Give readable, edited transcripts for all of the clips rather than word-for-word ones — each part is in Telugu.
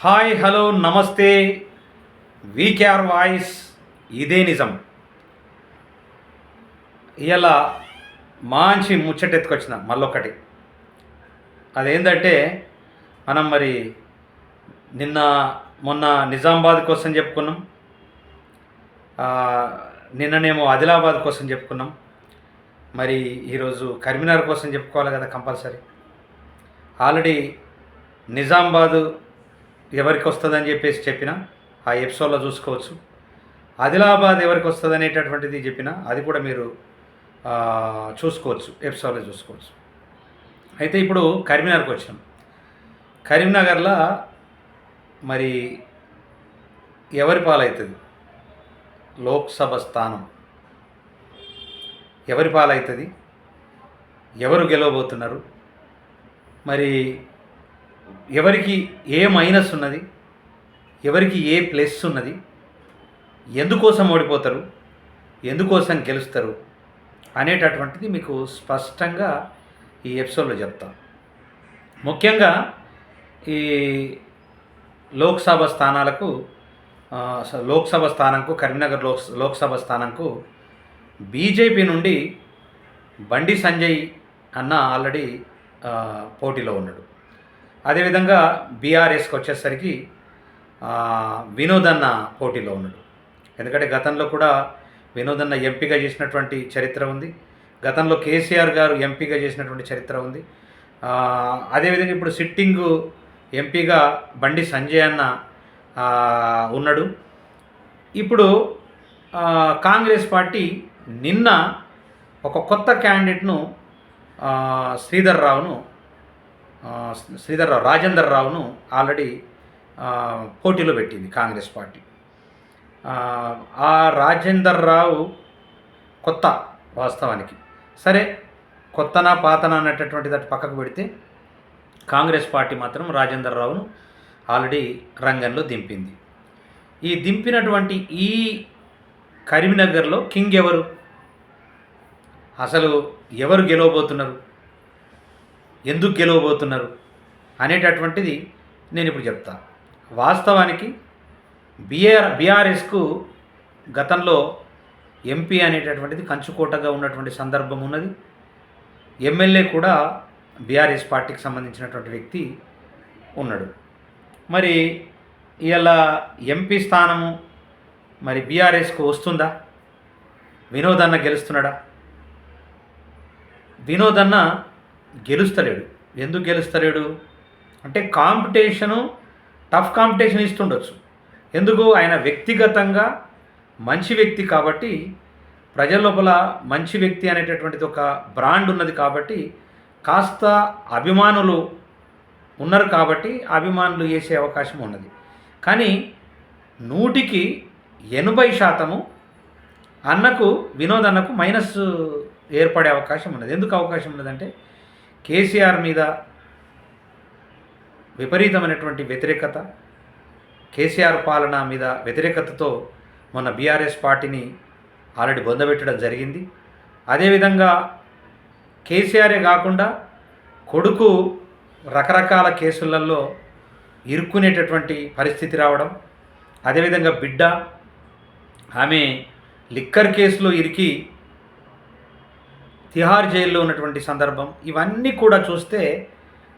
హాయ్ హలో నమస్తే. వీకేఆర్ వాయిస్, ఇదే నిజం. ఇలా మంచి ముచ్చటెత్తుకొచ్చిన మళ్ళొకటి. అదేంటంటే మనం మరి నిన్న మొన్న నిజామాబాద్ కోసం చెప్పుకున్నాం, నిన్ననేమో ఆదిలాబాద్ కోసం చెప్పుకున్నాం. మరి ఈరోజు కరీంనగర్ కోసం చెప్పుకోవాలి కదా కంపల్సరీ. ఆల్రెడీ నిజామాబాదు ఎవరికి వస్తుందని చెప్పేసి చెప్పిన ఆ ఎపిసోడ్లో చూసుకోవచ్చు. ఆదిలాబాద్ ఎవరికి వస్తుంది అనేటటువంటిది చెప్పిన అది కూడా మీరు చూసుకోవచ్చు, ఎపిసోడ్లో చూసుకోవచ్చు. అయితే ఇప్పుడు కరీంనగర్కి వచ్చాం. కరీంనగర్లో మరి ఎవరి పాలవుతుంది లోక్సభ స్థానం, ఎవరి పాలవుతుంది, ఎవరు గెలవబోతున్నారు, మరి ఎవరికి ఏ మైనస్ ఉన్నది, ఎవరికి ఏ ప్లస్ ఉన్నది, ఎందుకోసం ఓడిపోతారు, ఎందుకోసం గెలుస్తారు అనేటటువంటిది మీకు స్పష్టంగా ఈ ఎపిసోడ్లో చెప్తాను. ముఖ్యంగా ఈ లోక్సభ స్థానాలకు లోక్సభ స్థానంకు కరీంనగర్ లోక్సభ స్థానంకు బీజేపీ నుండి బండి సంజయ్ అన్న ఆల్రెడీ పోటీలో ఉన్నాడు. అదేవిధంగా బీఆర్ఎస్కి వచ్చేసరికి వినోద్ అన్న పోటీలో ఉన్నాడు. ఎందుకంటే గతంలో కూడా వినోద్ అన్న ఎంపీగా చేసినటువంటి చరిత్ర ఉంది, గతంలో కేసీఆర్ గారు ఎంపీగా చేసినటువంటి చరిత్ర ఉంది. అదేవిధంగా ఇప్పుడు సిట్టింగ్ ఎంపీగా బండి సంజయ్ అన్న ఉన్నాడు. ఇప్పుడు కాంగ్రెస్ పార్టీ నిన్న ఒక కొత్త క్యాండిడేట్ను రాజేందర్ రావును ఆల్రెడీ పోటీలో పెట్టింది కాంగ్రెస్ పార్టీ. ఆ రాజేందర్ రావు కొత్త, వాస్తవానికి సరే కొత్తనా పాతనా అనేటటువంటిది అటు పక్కకు పెడితే కాంగ్రెస్ పార్టీ మాత్రం రాజేందర్ రావును ఆల్రెడీ రంగంలో దింపింది. ఈ దింపినటువంటి ఈ కరీంనగర్లో కింగ్ ఎవరు, అసలు ఎవరు గెలవబోతున్నారు, ఎందుకు గెలవబోతున్నారు అనేటటువంటిది నేను ఇప్పుడు చెప్తా. వాస్తవానికి బీఆర్ఎస్కు గతంలో ఎంపీ అనేటటువంటిది కంచుకోటగా ఉన్నటువంటి సందర్భం ఉన్నది. ఎమ్మెల్యే కూడా బీఆర్ఎస్ పార్టీకి సంబంధించినటువంటి వ్యక్తి ఉన్నాడు. మరి ఇలా ఎంపీ స్థానము మరి బీఆర్ఎస్కు వస్తుందా? వినోద్ అన్న గెలుస్తున్నాడా? వినోద్ అన్న గెలుస్తలేడు. ఎందుకు గెలుస్తలేడు అంటే టఫ్ కాంపిటీషన్ ఇస్తుండొచ్చు. ఎందుకు, ఆయన వ్యక్తిగతంగా మంచి వ్యక్తి కాబట్టి, ప్రజల లోపల మంచి వ్యక్తి అనేటటువంటిది ఒక బ్రాండ్ ఉన్నది కాబట్టి, కాస్త అభిమానులు ఉన్నారు కాబట్టి అభిమానులు వేసే అవకాశం ఉన్నది. కానీ 100కి 80% అన్నకు, వినోద్ అన్నకు మైనస్ ఏర్పడే అవకాశం ఉన్నది. ఎందుకు అవకాశం ఉన్నదంటే కేసీఆర్ మీద విపరీతమైనటువంటి వ్యతిరేకత, కేసీఆర్ పాలన మీద వ్యతిరేకతతో మొన్న బీఆర్ఎస్ పార్టీని ఆల్రెడీ బొందబెట్టడం జరిగింది. అదేవిధంగా కేసీఆరే కాకుండా కొడుకు రకరకాల కేసులలో ఇరుక్కునేటటువంటి పరిస్థితి రావడం, అదేవిధంగా బిడ్డ ఆమె లిక్కర్ కేసులో ఇరికి తిహార్ జైల్లో ఉన్నటువంటి సందర్భం, ఇవన్నీ కూడా చూస్తే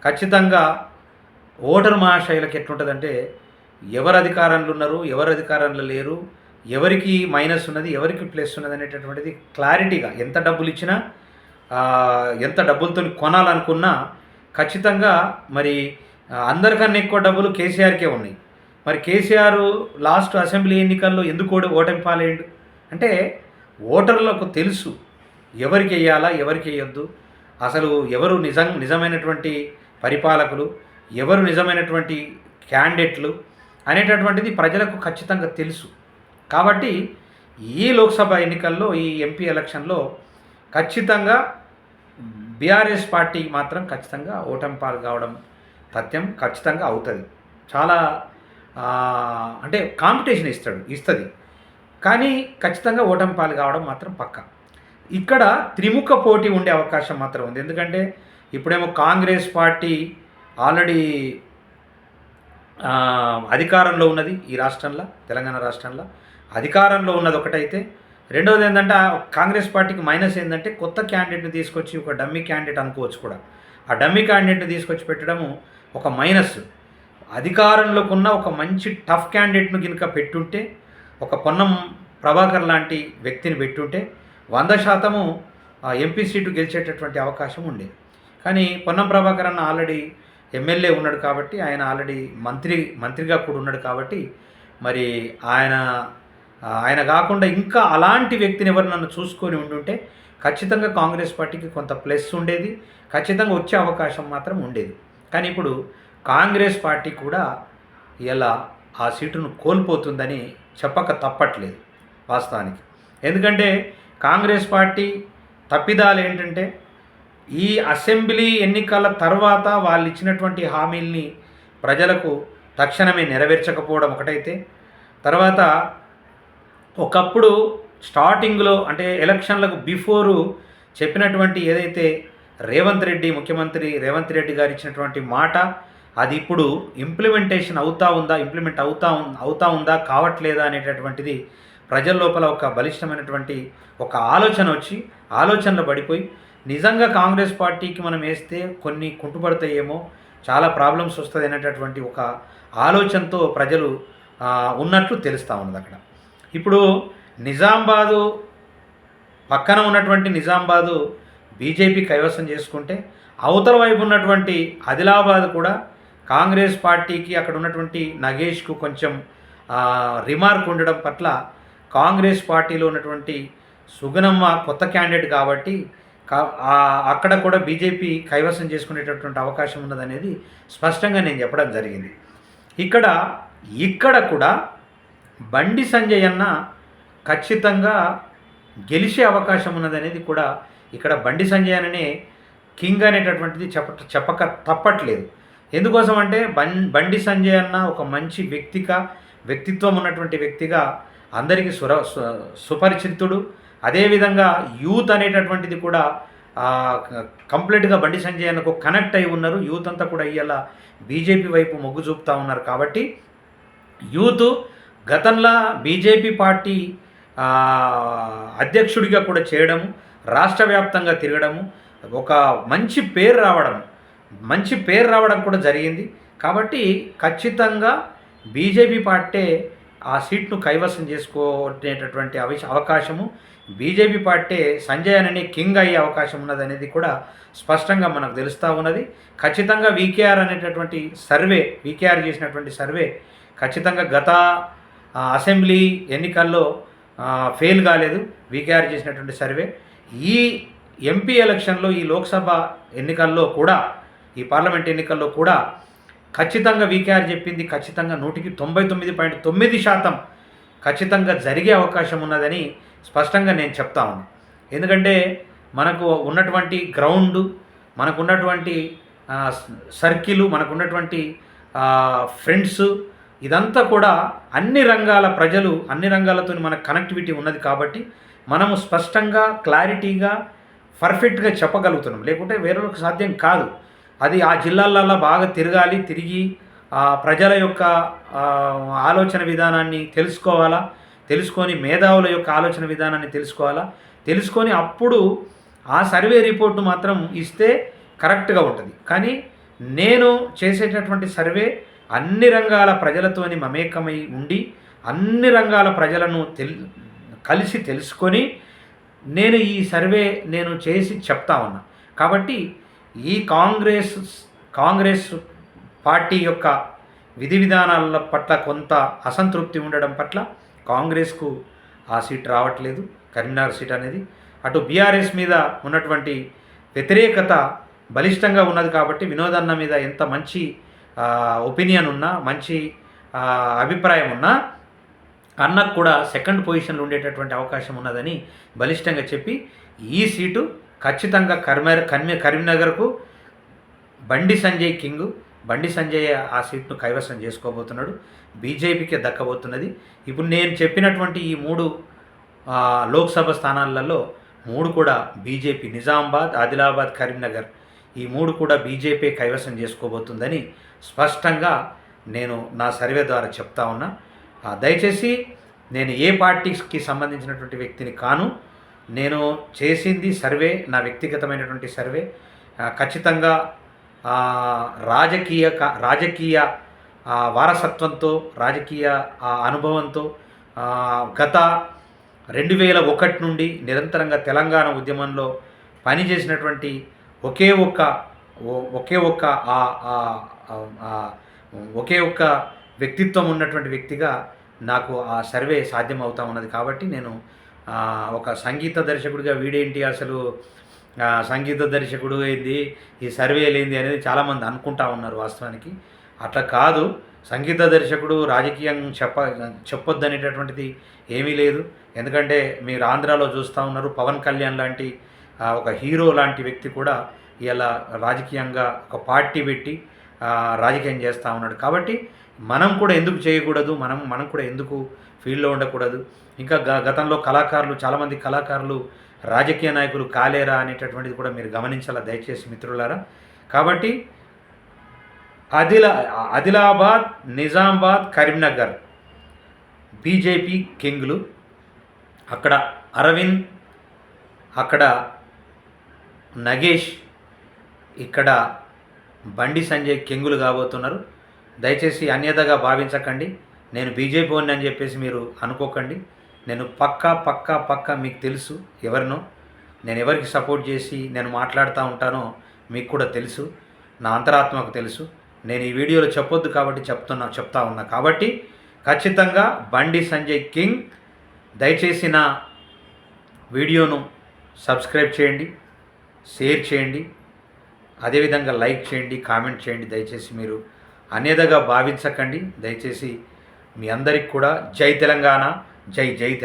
ఖచ్చితంగా ఓటర్ మహాశయులకు ఎట్లుంటుందంటే ఎవరు అధికారంలో ఉన్నారు, ఎవరు అధికారంలో లేరు, ఎవరికి మైనస్ ఉన్నది, ఎవరికి ప్లస్ ఉన్నది అనేటటువంటిది క్లారిటీగా, ఎంత డబ్బులు ఇచ్చినా ఎంత డబ్బులతో కొనాలనుకున్నా ఖచ్చితంగా మరి అందరికన్నా ఎక్కువ డబ్బులు కేసీఆర్కే ఉన్నాయి. మరి కేసీఆర్ లాస్ట్ అసెంబ్లీ ఎన్నికల్లో ఎందుకు ఓటమి పాలేయండు అంటే ఓటర్లకు తెలుసు ఎవరికి వేయాలా, ఎవరికి వేయొద్దు, అసలు ఎవరు నిజమైనటువంటి పరిపాలకులు, ఎవరు నిజమైనటువంటి క్యాండిడేట్లు అనేటటువంటిది ప్రజలకు ఖచ్చితంగా తెలుసు. కాబట్టి ఈ లోక్సభ ఎన్నికల్లో, ఈ ఎంపీ ఎలక్షన్లో ఖచ్చితంగా బీఆర్ఎస్ పార్టీ మాత్రం ఖచ్చితంగా ఓటమి పాలు కావడం తథ్యం, ఖచ్చితంగా అవుతుంది. చాలా అంటే కాంపిటీషన్ ఇస్తుంది, కానీ ఖచ్చితంగా ఓటమి పాలు కావడం మాత్రం పక్కా. ఇక్కడ త్రిముఖ పోటీ ఉండే అవకాశం మాత్రం ఉంది. ఎందుకంటే ఇప్పుడేమో కాంగ్రెస్ పార్టీ ఆల్రెడీ అధికారంలో ఉన్నది ఈ రాష్ట్రంలో, తెలంగాణ రాష్ట్రంలో అధికారంలో ఉన్నది ఒకటైతే, రెండవది ఏంటంటే కాంగ్రెస్ పార్టీకి మైనస్ ఏంటంటే కొత్త క్యాండిడేట్ని తీసుకొచ్చి ఒక డమ్మీ క్యాండిడేట్ అనుకోవచ్చు కూడా, ఆ డమ్మీ క్యాండిడేట్ని తీసుకొచ్చి పెట్టడము ఒక మైనస్. అధికారంలోకి ఉన్న ఒక మంచి టఫ్ క్యాండిడేట్ను కనుక పెట్టుంటే, ఒక పొన్నం ప్రభాకర్ లాంటి వ్యక్తిని పెట్టుంటే 100% ఎంపీ సీటు గెలిచేటటువంటి అవకాశం ఉండేది. కానీ పొన్నం ప్రభాకర్ అన్న ఆల్రెడీ ఎమ్మెల్యే ఉన్నాడు కాబట్టి, ఆయన ఆల్రెడీ మంత్రిగా కూడా ఉన్నాడు కాబట్టి, మరి ఆయన కాకుండా ఇంకా అలాంటి వ్యక్తిని ఎవరు నన్ను చూసుకొని ఉండుంటే ఖచ్చితంగా కాంగ్రెస్ పార్టీకి కొంత ప్లస్ ఉండేది, ఖచ్చితంగా వచ్చే అవకాశం మాత్రం ఉండేది. కానీ ఇప్పుడు కాంగ్రెస్ పార్టీ కూడా ఇలా ఆ సీటును కోల్పోతుందని చెప్పక తప్పట్లేదు వాస్తవానికి. ఎందుకంటే కాంగ్రెస్ పార్టీ తప్పిదాలు ఏంటంటే, ఈ అసెంబ్లీ ఎన్నికల తర్వాత వాళ్ళు ఇచ్చినటువంటి హామీల్ని ప్రజలకు తక్షణమే నెరవేర్చకపోవడం ఒకటైతే, తర్వాత ఒకప్పుడు స్టార్టింగ్లో అంటే ఎలక్షన్లకు బిఫోరు చెప్పినటువంటి ఏదైతే ముఖ్యమంత్రి రేవంత్ రెడ్డి గారు ఇచ్చినటువంటి మాట, అది ఇప్పుడు ఇంప్లిమెంట్ అవుతా ఉందా కావట్లేదా అనేటటువంటిది ప్రజల లోపల ఒక బలిష్టమైనటువంటి ఒక ఆలోచన వచ్చి ఆలోచనలో పడిపోయి, నిజంగా కాంగ్రెస్ పార్టీకి మనం వేస్తే కొన్ని కుంటుపడతాయేమో, చాలా ప్రాబ్లమ్స్ వస్తుంది అనేటటువంటి ఒక ఆలోచనతో ప్రజలు ఉన్నట్లు తెలుస్తూ ఉన్నది అక్కడ. ఇప్పుడు నిజామాబాదు పక్కన ఉన్నటువంటి నిజామాబాదు బీజేపీ కైవసం చేసుకుంటే, అవతల వైపు ఉన్నటువంటి ఆదిలాబాద్ కూడా కాంగ్రెస్ పార్టీకి అక్కడ ఉన్నటువంటి నగేష్కు కొంచెం రిమార్క్ ఉండడం పట్ల కాంగ్రెస్ పార్టీలో ఉన్నటువంటి సుగనమ్మ కొత్త క్యాండిడేట్ కాబట్టి అక్కడ కూడా బీజేపీ కైవసం చేసుకునేటటువంటి అవకాశం ఉన్నదనేది స్పష్టంగా నేను చెప్పడం జరిగింది. ఇక్కడ కూడా బండి సంజయ్ అన్న ఖచ్చితంగా గెలిచే అవకాశం ఉన్నదనేది కూడా ఇక్కడ బండి సంజయ్ అన్ననే కింగ్ అనేటటువంటిది చెప్పక తప్పట్లేదు. ఎందుకోసం అంటే బండి సంజయ్ అన్న ఒక మంచి వ్యక్తిత్వం ఉన్నటువంటి వ్యక్తిగా అందరికీ సుపరిచితుడు. అదేవిధంగా యూత్ అనేటటువంటిది కూడా కంప్లీట్గా బండి సంజయ్ అన్నకు కనెక్ట్ అయి ఉన్నారు. యూత్ అంతా కూడా ఇవాళ బీజేపీ వైపు మొగ్గు చూపుతూ ఉన్నారు. కాబట్టి యూత్ గతంలో బీజేపీ పార్టీ అధ్యక్షుడిగా కూడా చేయడము, రాష్ట్ర వ్యాప్తంగా తిరగడము, ఒక మంచి పేరు రావడం కూడా జరిగింది. కాబట్టి ఖచ్చితంగా బీజేపీ పార్టీ ఆ సీట్ను కైవసం చేసుకునేటటువంటి అవకాశము, బీజేపీ పార్టీ సంజయ్ అని కింగ్ అయ్యే అవకాశం ఉన్నదనేది కూడా స్పష్టంగా మనకు తెలుస్తూ ఉన్నది. ఖచ్చితంగా వీకేఆర్ చేసినటువంటి సర్వే ఖచ్చితంగా గత అసెంబ్లీ ఎన్నికల్లో ఫెయిల్ కాలేదు. వీకేఆర్ చేసినటువంటి సర్వే ఈ ఎంపీ ఎలక్షన్లో, ఈ లోక్సభ ఎన్నికల్లో కూడా, ఈ పార్లమెంట్ ఎన్నికల్లో కూడా ఖచ్చితంగా వీకేఆర్ చెప్పింది ఖచ్చితంగా 99.9% ఖచ్చితంగా జరిగే అవకాశం ఉన్నదని స్పష్టంగా నేను చెప్తా ఉన్నాను. ఎందుకంటే మనకు ఉన్నటువంటి గ్రౌండ్, మనకున్నటువంటి సర్కిల్, మనకున్నటువంటి ఫ్రెండ్స్, ఇదంతా కూడా అన్ని రంగాల ప్రజలు, అన్ని రంగాలతో మనకు కనెక్టివిటీ ఉన్నది. కాబట్టి మనము స్పష్టంగా, క్లారిటీగా, పర్ఫెక్ట్గా చెప్పగలుగుతున్నాం. లేకుంటే వేరొకరికి సాధ్యం కాదు. అది ఆ జిల్లాలలో బాగా తిరిగి ప్రజల యొక్క ఆలోచన విధానాన్ని తెలుసుకొని మేధావుల యొక్క ఆలోచన విధానాన్ని తెలుసుకొని అప్పుడు ఆ సర్వే రిపోర్టు మాత్రం ఇస్తే కరెక్ట్గా ఉంటుంది. కానీ నేను చేసేటటువంటి సర్వే అన్ని రంగాల ప్రజలతోని మమేకమై ఉండి, అన్ని రంగాల ప్రజలను కలిసి తెలుసుకొని నేను ఈ సర్వే చేసి చెప్తా ఉన్నా. కాబట్టి ఈ కాంగ్రెస్ పార్టీ యొక్క విధి విధానాల పట్ల కొంత అసంతృప్తి ఉండడం పట్ల కాంగ్రెస్కు ఆ సీట్ రావట్లేదు, కరీంనగర్ సీట్ అనేది. అటు బీఆర్ఎస్ మీద ఉన్నటువంటి వ్యతిరేకత బలిష్టంగా ఉన్నది. కాబట్టి వినోదన్న మీద ఎంత మంచి ఒపీనియన్ ఉన్నా, మంచి అభిప్రాయం ఉన్నా, అన్నకు కూడా సెకండ్ పొజిషన్లో ఉండేటటువంటి అవకాశం ఉన్నదని బలిష్టంగా చెప్పి ఈ సీటు ఖచ్చితంగా కరీంనగర్కు బండి సంజయ్ కింగ్, బండి సంజయ్ ఆ సీట్ను కైవసం చేసుకోబోతున్నాడు, బీజేపీకి దక్కబోతున్నది. ఇప్పుడు నేను చెప్పినటువంటి ఈ 3 లోక్సభ స్థానాలలో 3 కూడా బీజేపీ, నిజామాబాద్, ఆదిలాబాద్, కరీంనగర్, ఈ 3 కూడా బీజేపీ కైవసం చేసుకోబోతుందని స్పష్టంగా నేను నా సర్వే ద్వారా చెప్తా ఉన్నా. దయచేసి నేను ఏ పార్టీకి సంబంధించినటువంటి వ్యక్తిని కాను. నేను చేసింది సర్వే, నా వ్యక్తిగతమైనటువంటి సర్వే. ఖచ్చితంగా రాజకీయ వారసత్వంతో, రాజకీయ అనుభవంతో గత 2001 నుండి నిరంతరంగా తెలంగాణ ఉద్యమంలో పనిచేసినటువంటి ఒకే ఒక్క వ్యక్తిత్వం ఉన్నటువంటి వ్యక్తిగా నాకు ఆ సర్వే సాధ్యమవుతా ఉన్నది. కాబట్టి నేను ఒక సంగీత దర్శకుడిగా వీడేంటి అసలు సంగీత దర్శకుడు ఏంది, ఈ సర్వేలు ఏంది అనేది చాలామంది అనుకుంటా ఉన్నారు. వాస్తవానికి అట్లా కాదు. సంగీత దర్శకుడు రాజకీయం చెప్పొద్దు అనేటటువంటిది ఏమీ లేదు. ఎందుకంటే మీరు ఆంధ్రాలో చూస్తూ ఉన్నారు, పవన్ కళ్యాణ్ లాంటి ఒక హీరో లాంటి వ్యక్తి కూడా ఇలా రాజకీయంగా ఒక పార్టీ పెట్టి రాజకీయం చేస్తూ ఉన్నాడు. కాబట్టి మనం కూడా ఎందుకు చేయకూడదు, మనం కూడా ఎందుకు ఫీల్డ్లో ఉండకూడదు. ఇంకా గతంలో చాలామంది కళాకారులు రాజకీయ నాయకులు కాలేరా అనేటటువంటిది కూడా మీరు గమనించాలా దయచేసి మిత్రులారా. కాబట్టి ఆదిలాబాద్, నిజామాబాద్, కరీంనగర్ బీజేపీ కింగ్లు, అక్కడ అరవింద్, అక్కడ నగేష్, ఇక్కడ బండి సంజయ్ కింగులు కాబోతున్నారు. దయచేసి అన్యథగా భావించకండి. నేను బీజేపీ వాడిని అని చెప్పేసి మీరు అనుకోకండి. నేను పక్కా మీకు తెలుసు ఎవరినో, నేను ఎవరికి సపోర్ట్ చేసి నేను మాట్లాడుతూ ఉంటానో మీకు కూడా తెలుసు, నా అంతరాత్మకు తెలుసు. నేను ఈ వీడియోలో చెప్పొద్దు కాబట్టి చెప్తా ఉన్నా. కాబట్టి ఖచ్చితంగా బండి సంజయ్ కింగ్, దయచేసి నా వీడియోను సబ్స్క్రైబ్ చేయండి, షేర్ చేయండి, అదేవిధంగా లైక్ చేయండి, కామెంట్ చేయండి. దయచేసి మీరు అన్యథగా భావించకండి. దయచేసి మీ అందరికి కూడా జై తెలంగాణ, జై తెలంగాణ.